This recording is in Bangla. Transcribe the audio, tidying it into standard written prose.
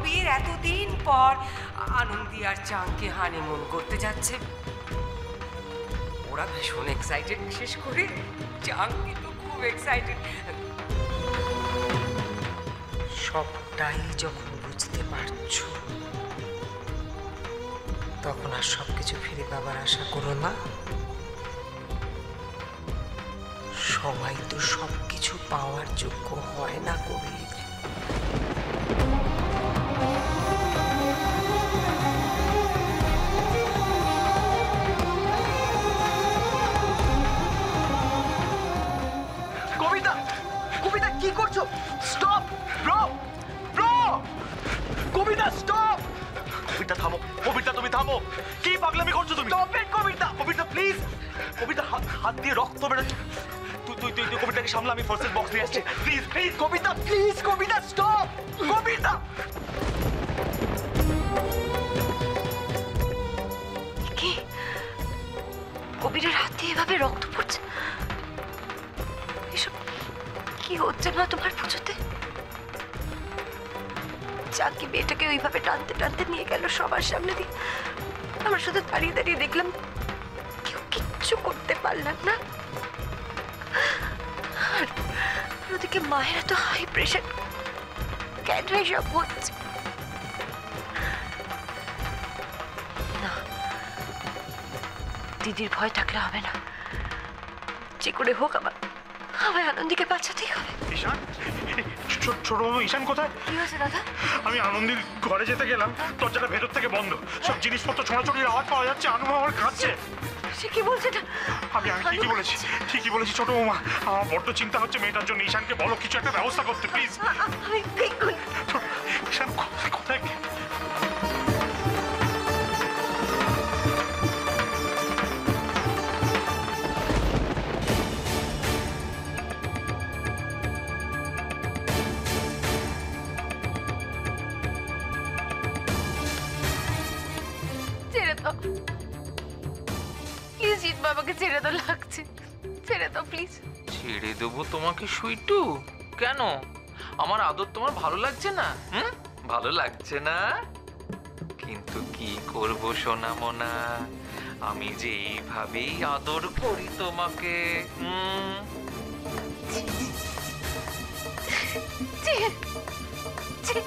বিয়ের এতদিন পর আনন্দি আর চাঁদকে হানিমুন করতে যাচ্ছে। ওরা ভীষণ এক্সাইটেড, বিশেষ করে চাঁদনি তো খুব এক্সাইটেড। সবটাই যখন বুঝতে পারছো তখন আর সবকিছু ফিরে পাবার আশা করো না। সবাই তো সবকিছু পাওয়ার যোগ্য হয় না কবির। কবিতা, কবিতা কি করছো? স্টপ ব্রো, ব্রো, কবিতা স্টপ। কবিতা থামো, কবিতা তুমি থামো। কি পাগলামি করছো তুমি? Stop it Kabita, Kabita please. কবিতা হাত দিয়ে রক্ত বেরোচ্ছে। তুই কবিতাকে সামলা, আমি ফার্স্ট এড বক্স নিয়ে আসছি। Please please Kavita, please Kavita stop. Kavita কি কবিরের হাত দিয়ে এভাবে রক্ত পড়ছে? এসব কি হচ্ছে না তোমার পুজোতে? চাকি মেয়েটাকে ওইভাবে টানতে টানতে নিয়ে গেল সবার সামনে দিয়ে। আমরা শুধু দাঁড়িয়ে দাঁড়িয়ে দেখলাম, কেউ কিচ্ছু করতে পারলাম না। আর ওদিকে মায়ের এত হাই প্রেশার, কেন এসব হচ্ছে? না, দিদির ভয় থাকলে হবে না। যে করে হোক আমায় আনন্দীকে বাঁচাতেই হবে। ঈশান, ছোটবাবু ঈশান কোথায়? কি হয়েছে দাদা? আমি আনন্দীর ঘরে যেতে গেলাম, দরজাটা ভেতর থেকে বন্ধ, সব জিনিসপত্র ছোড়াছড়ির আওয়াজ পাওয়া যাচ্ছে। আনু আমার কাঁদছে। সে কি বলছে? আমি ঠিকই বলেছি ছোট বৌমা। আমার বড্ড চিন্তা হচ্ছে মেয়েটার জন্য। ঈশানকে বলো কিছু একটা ব্যবস্থা করতে প্লিজ। ঈশান কোথায়? ছেড়ে দাও প্লিজ, জিৎ বাবাকে ছেড়ে দাও, লাগছে। ছেড়ে দাও প্লিজ। ছেড়ে দেবো তোমাকে সুইটু? কেন? আমার আদর তোমার ভালো লাগছে না? ভালো লাগছে না? কিন্তু কি করব সোনা মোনা, আমি যে এইভাবেই আদর করি তোমাকে। ছি, ছি, ছি।